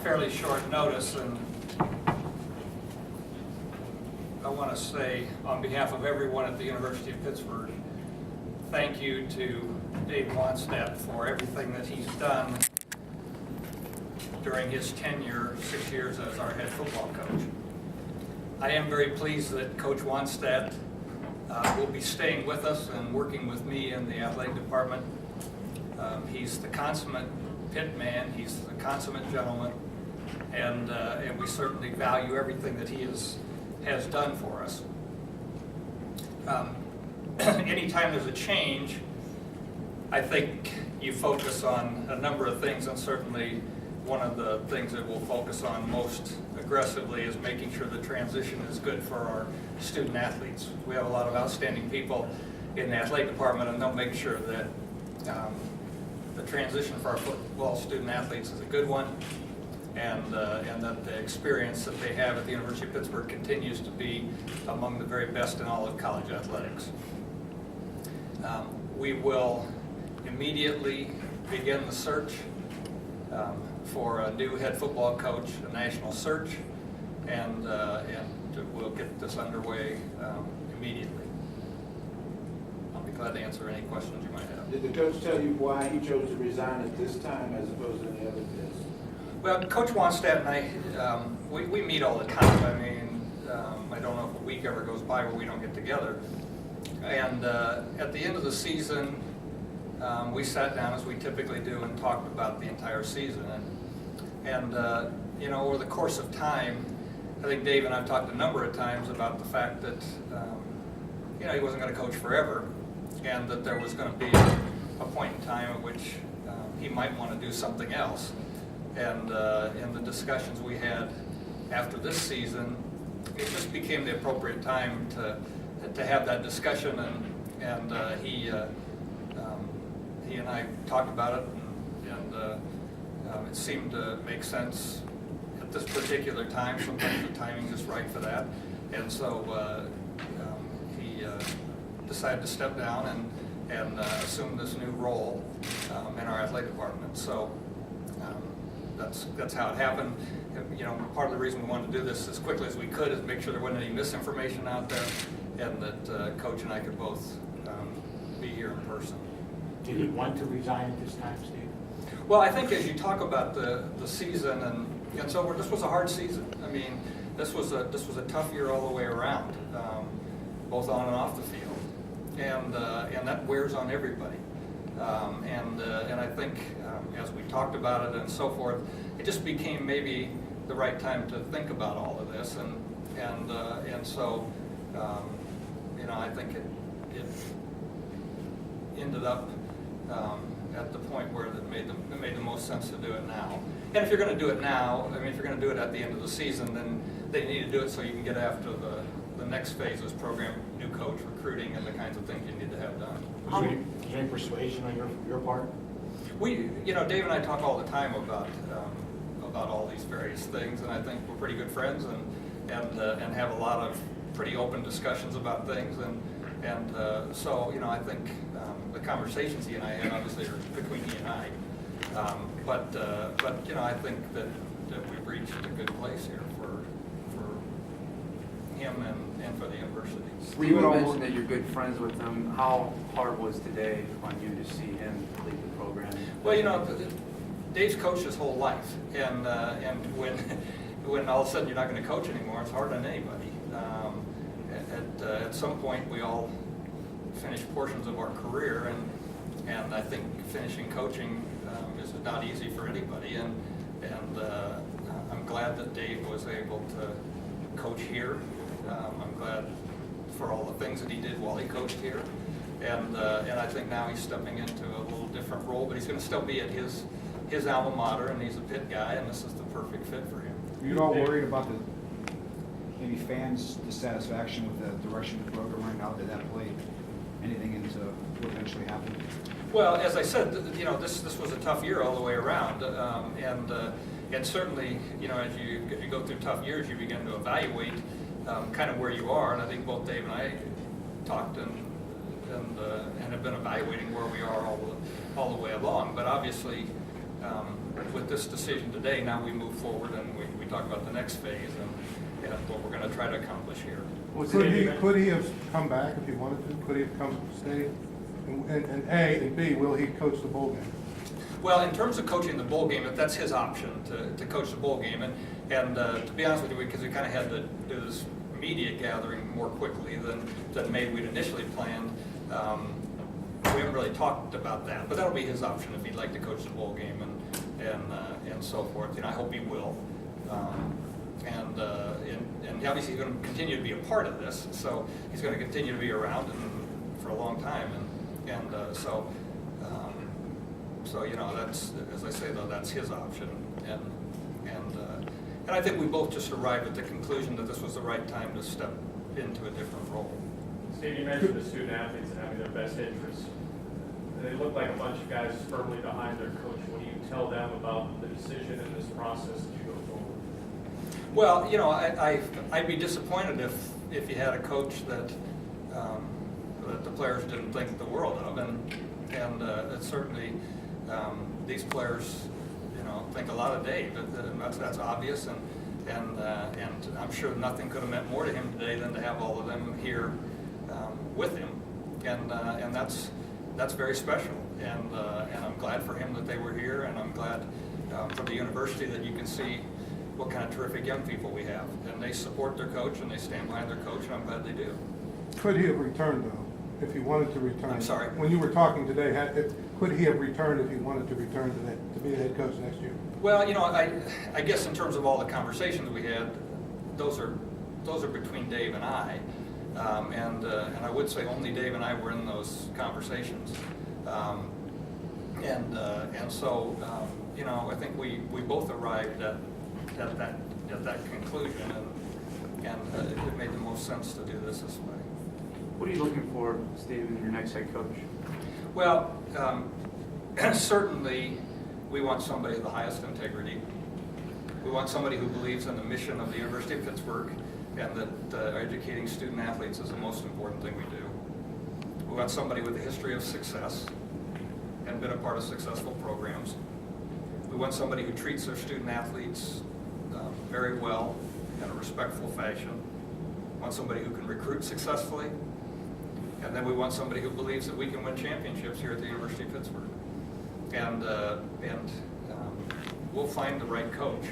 fairly short notice, and I want to say on behalf of everyone at the University of Pittsburgh, thank you to Dave Wannstedt for everything that he's done during his tenure, 6 years as our head football coach. I am very pleased that Coach Wannstedt will be staying with us and working with me in the athletic department. He's the consummate pit man, he's the consummate gentleman, and we certainly value everything that he has done for us. Anytime there's a change, I think you focus on a number of things, and certainly one of the things that we'll focus on most aggressively is making sure the transition is good for our student athletes. We have a lot of outstanding people in the athletic department, and they'll make sure that the transition for our football student athletes is a good one, and that the experience that they have at the University of Pittsburgh continues to be among the very best in all of college athletics. We will immediately begin the search for a new head football coach, a national search, and we'll get this underway immediately. I'll be glad to answer any questions you might have. Did the coach tell you why he chose to resign at this time as opposed to any other days? Well, Coach Wannstedt and I, we meet all the time. I mean, I don't know if a week ever goes by where we don't get together. And at the end of the season, we sat down as we typically do and talked about the entire season. And you know, over the course of time, I think Dave and I have talked a number of times about the fact that you know, he wasn't going to coach forever, and that there was going to be a point in time at which he might want to do something else. And in the discussions we had after this season, it just became the appropriate time to have that discussion, and he and I talked about it, and it seemed to make sense at this particular time. Sometimes the timing is right for that, and so he decided to step down and assume this new role in our athletic department. So that's how it happened. You know, part of the reason we wanted to do this as quickly as we could is make sure there wasn't any misinformation out there, and that Coach and I could both be here in person. Did he want to resign at this time, Steve? Well, I think as you talk about the season, and so this was a hard season. I mean, this was a tough year all the way around, both on and off the field, and that wears on everybody. And I think as we talked about it and so forth, it just became maybe the right time to think about all of this, and so you know, I think it ended up at the point where it made the most sense to do it now. And if you're going to do it now, I mean, if you're going to do it at the end of the season, then they need to do it so you can get after the next phase of this program, new coach, recruiting, and the kinds of things you need to have done. Was there any persuasion on your part? You know, Dave and I talk all the time about all these various things, and I think we're pretty good friends, and have a lot of pretty open discussions about things, and so you know, I think the conversations he and I had obviously are between he and I, but you know, I think that we've reached a good place here for him and for the university. You mentioned that you're good friends with him. How hard was today on you to see him lead the program? Well, you know, Dave's coached his whole life, and when all of a sudden you're not going to coach anymore, it's hard on anybody. At some point, we all finish portions of our career, and I think finishing coaching is not easy for anybody, and I'm glad that Dave was able to coach here. I'm glad for all the things that he did while he coached here, and I think now he's stepping into a little different role, but he's going to still be at his alma mater, and he's a Pitt guy, and this is the perfect fit for him. Are you all worried about maybe fans' dissatisfaction with the direction of the program right now? Did that play anything into what eventually happened? Well, as I said, you know, this was a tough year all the way around, and certainly, you know, as you go through tough years, you begin to evaluate kind of where you are, and I think both Dave and I talked and have been evaluating where we are all the way along. But obviously, with this decision today, now we move forward and we talk about the next phase and what we're going to try to accomplish here. Could he have come back if he wanted to? Could he have come stay? And A, and B, will he coach the bowl game? Well, in terms of coaching the bowl game, that's his option to coach the bowl game. And to be honest with you, because we kind of had to do this media gathering more quickly than maybe we'd initially planned, we haven't really talked about that. But that'll be his option if he'd like to coach the bowl game and so forth. I hope he will. And obviously he's going to continue to be a part of this, so he's going to continue to be around for a long time. So that's, as I say though, that's his option. And I think we both just arrived at the conclusion that this was the right time to step into a different role. Steve, you mentioned the student athletes and having their best interests. They look like a bunch of guys firmly behind their coach. What do you tell them about the decision in this process as you go forward? Well, I'd be disappointed if you had a coach that the players didn't think the world of, and it's certainly these players, think a lot of Dave. That's obvious, and I'm sure nothing could have meant more to him today than to have all of them here with him, and that's very special. And I'm glad for him that they were here, and I'm glad for the university that you can see what kind of terrific young people we have, and they support their coach and they stand behind their coach, and I'm glad they do. Could he have returned though, if he wanted to return? I'm sorry? When you were talking today, could he have returned if he wanted to return to be the head coach next year? Well, I guess in terms of all the conversations we had, those are between Dave and I, and I would say only Dave and I were in those conversations, and so I think we both arrived at that conclusion, and it made the most sense to do this way. What are you looking for, Steve, in your next head coach? Well, certainly we want somebody of the highest integrity. We want somebody who believes in the mission of the University of Pittsburgh and that educating student athletes is the most important thing we do. We want somebody with a history of success and been a part of successful programs. We want somebody who treats their student athletes very well in a respectful fashion. We want somebody who can recruit successfully. And then we want somebody who believes that we can win championships here at the University of Pittsburgh. And we'll find the right coach,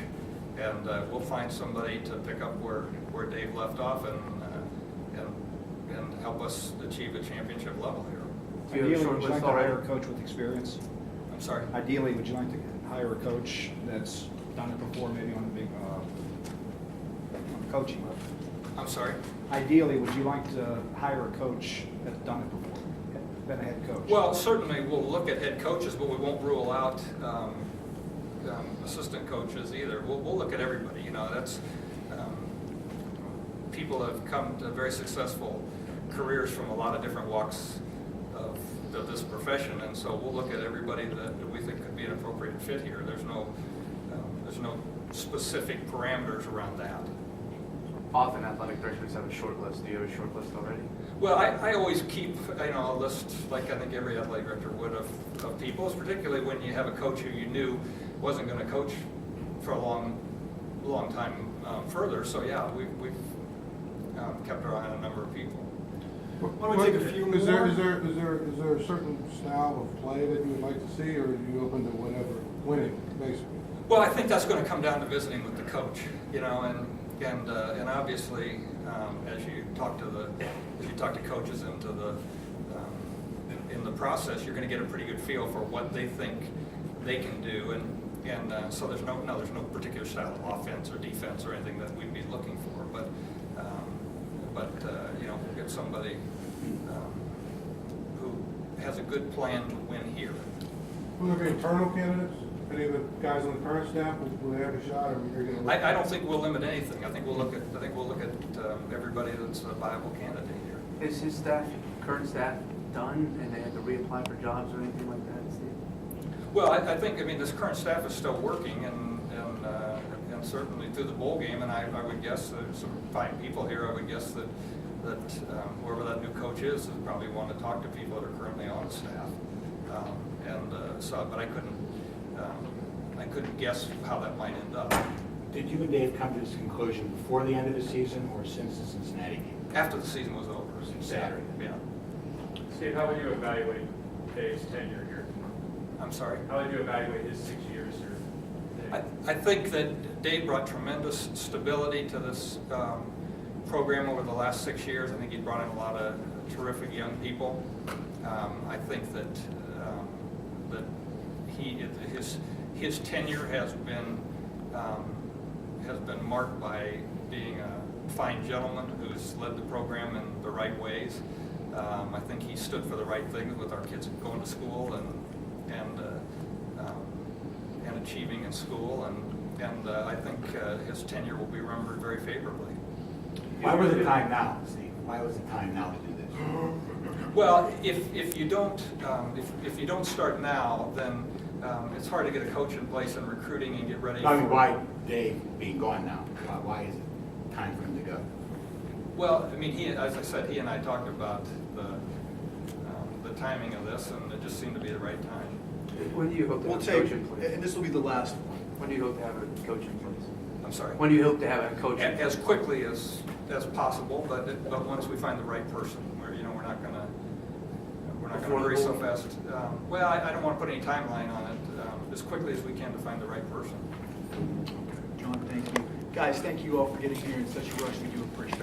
and we'll find somebody to pick up where Dave left off and help us achieve a championship level here. Do you have a Ideally, short would you like list to hire already? a coach with experience? I'm sorry? Ideally, would you like to hire a coach that's done it before, maybe on a big coaching level? I'm sorry? Ideally, would you like to hire a coach that's done it before, been a head coach? Well, certainly we'll look at head coaches, but we won't rule out assistant coaches either. We'll look at everybody. That's people have come to very successful careers from a lot of different walks of this profession, and so we'll look at everybody that we think could be an appropriate fit here. There's no specific parameters around that. Often athletic directors have a short list. Do you have a short list already? Well, I always keep a list, like I think every athletic director would, of people, particularly when you have a coach who you knew wasn't going to coach for a long time further. So yeah, we've kept our eye on a number of people. Why don't we take a few more? Is there a certain style of play that you would like to see, or are you open to whatever, winning, basically? Well, I think that's going to come down to visiting with the coach, and obviously, as you talk to coaches in the process, you're going to get a pretty good feel for what they think they can do, and so there's no particular style of offense or defense or anything that we'd be looking for, but we'll get somebody who has a good plan to win here. Will there be internal candidates? Any of the guys on the current staff, will they have a shot, or you're going to? I don't think we'll limit anything. I think we'll look at everybody that's a viable candidate here. Is his current staff done, and they had to reapply for jobs or anything like that, Steve? Well, I think this current staff is still working, and certainly through the bowl game. And I would guess there's some fine people here. I would guess that whoever that new coach is probably want to talk to people that are currently on the staff. But I couldn't guess how that might end up. Did you and Dave come to this conclusion before the end of the season or since the Cincinnati game? After the season was over. Since Saturday. Yeah. Steve, how would you evaluate Dave's tenure here? I'm sorry? How would you evaluate his 6 years here? I think that Dave brought tremendous stability to this program over the last 6 years. I think he brought in a lot of terrific young people. I think that his tenure has been marked by being a fine gentleman who's led the program in the right ways. I think he stood for the right things with our kids going to school and achieving in school, and I think his tenure will be remembered very favorably. Why was the time now, Steve? Why was the time now to do this? Well, if you don't start now, then it's hard to get a coach in place and recruiting and get ready. I mean, why Dave being gone now? Why is it time for him to go? Well, I mean, as I said, he and I talked about the timing of this, and it just seemed to be the right time. When do you hope to We'll have a take, coach in place? and this will be the last one. When do you hope to have a coach in place? I'm sorry. When do you hope to have a coach in place? As quickly as possible, but once we find the right person, we're not gonna Before the hurry so vote? fast. Well, I don't want to put any timeline on it. As quickly as we can to find the right person. John, thank you. Guys, thank you all for getting here in such a rush. We do appreciate it.